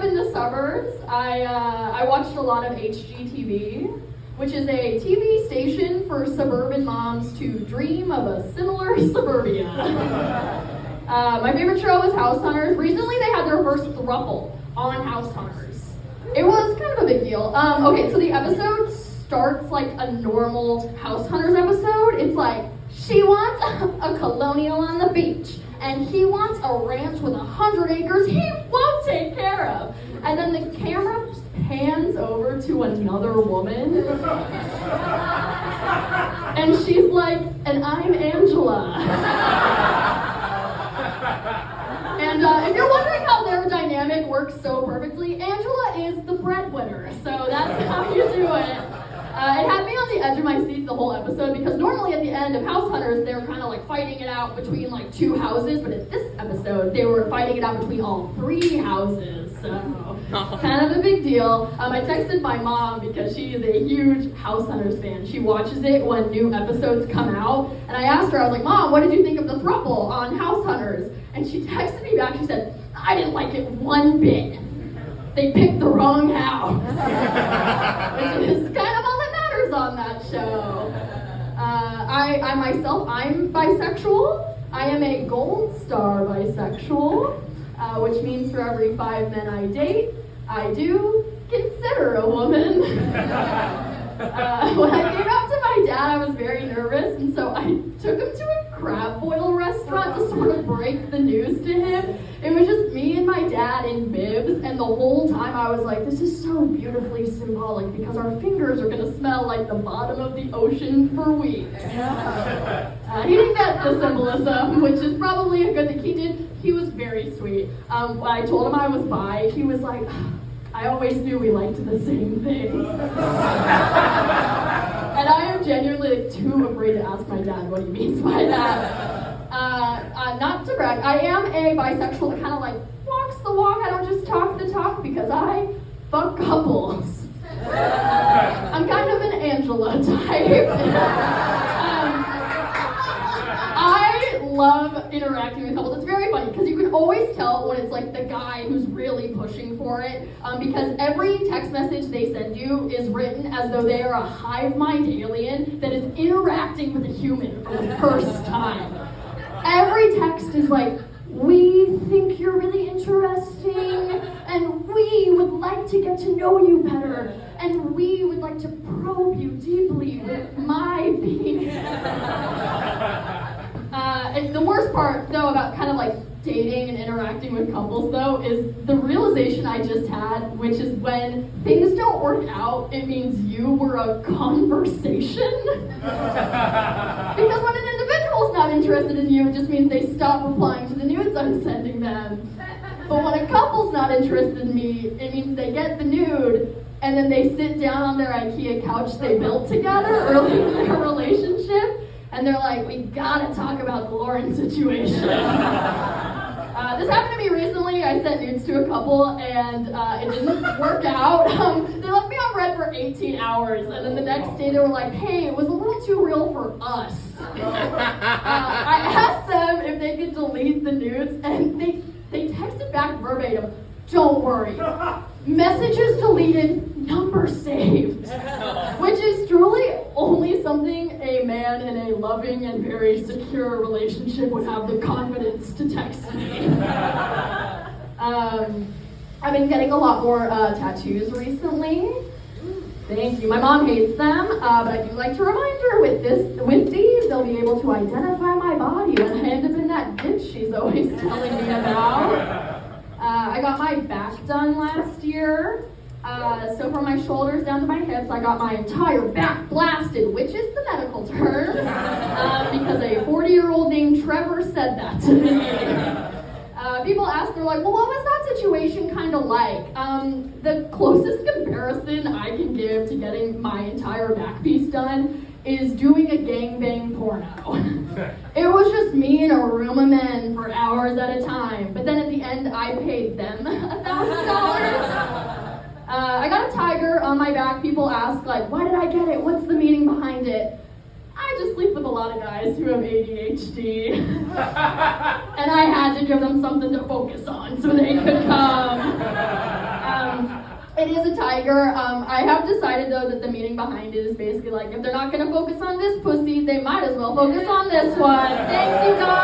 up in the suburbs. I watched a lot of HGTV, which is a TV station for suburban moms to dream of a similar suburbia. My favorite show was House Hunters. Recently they had their first throuple on House Hunters. It was kind of a big deal. Okay, so the episode starts like a normal House Hunters episode. It's like, she wants a colonial on the beach, and he wants a ranch with 100 acres he won't take care of. And then the camera pans over to another woman, and she's like, and I'm Angela. And if you're wondering how their dynamic works so perfectly, Angela is the breadwinner, so that's how you do it. It had me on the edge of my seat the whole episode, because normally at the end of House Hunters, they were kind of like fighting it out between like two houses, but in this episode, they were fighting it out between all three houses, so kind of a big deal. I texted my mom because she is a huge House Hunters fan. She watches it when new episodes come out, and I asked her, I was like, Mom, what did you think of the throuple on House Hunters? And she texted me back, she said, I didn't like it one bit. They picked the wrong house. Which is kind of all that matters on that show. I myself, I'm bisexual. I am a gold star bisexual, which means for every 5 men I date, I do consider a woman. When I came out to my dad, I was very nervous, and so I took him to a crab boil restaurant to sort of break the news to him. It was just me and my dad in bibs, and the whole time I was like, this is so beautifully symbolic because our fingers are gonna smell like the bottom of the ocean for weeks. He didn't get the symbolism, which is probably a good thing. He did. He was very sweet. When I told him I was bi, he was like, I always knew we liked the same things. And I am genuinely like, too afraid to ask my dad what he means by that. Not to brag, I am a bisexual that kind of like walks the walk. I don't just talk the talk because I fuck couples. I'm kind of an Angela type. I love interacting with couples. It's very funny because you can always tell when it's like the guy who's really pushing for it, because every text message they send you is written as though they are a hive mind alien that is interacting with a human for the first time. Every text is like, we think you're really interesting, and we would like to get to know you better, and we would like to probe you deeply with my penis. And the worst part, though, about kind of like dating and interacting with couples, though, is the realization I just had, which is when things don't work out, it means you were a conversation. Because when an individual's not interested in you, it just means they stop replying to the nudes I'm sending them. But when a couple's not interested in me, it means they get the nude, and then they sit down on their IKEA couch they built together early in their relationship, and they're like, we gotta talk about the Lauren situation. This happened to me recently. I sent nudes to a couple, and it didn't work out. They left me on red for 18 hours, and then the next day they were like, hey, it was a little too real for us. I asked them if they could delete the nudes, and they texted back verbatim, don't worry. Messages deleted, number saved. Which is truly only something a man in a loving and very secure relationship would have the confidence to text me. I've been getting a lot more tattoos recently. Thank you. My mom hates them, but I do like to remind her with these, they'll be able to identify my body when I end up in that ditch she's always telling me about. I got my back done last year. So from my shoulders down to my hips, I got my entire back blasted, which is the medical term, because a 40-year-old named Trevor said that to me. People ask, they're like, well, what was that situation kind of like? The closest comparison I can give to getting my entire back piece done is doing a gangbang porno. It was just me and a room of men for hours at a time, but then at the end I paid them $1,000. I got a tiger on my back. People ask, like, why did I get it? What's the meaning behind it? I just sleep with a lot of guys who have ADHD. And I had to give them something to focus on so they could come. tiger. I have decided though that the meaning behind it is basically like if they're not gonna focus on this pussy, they might as well focus on this one. Thanks, you guys.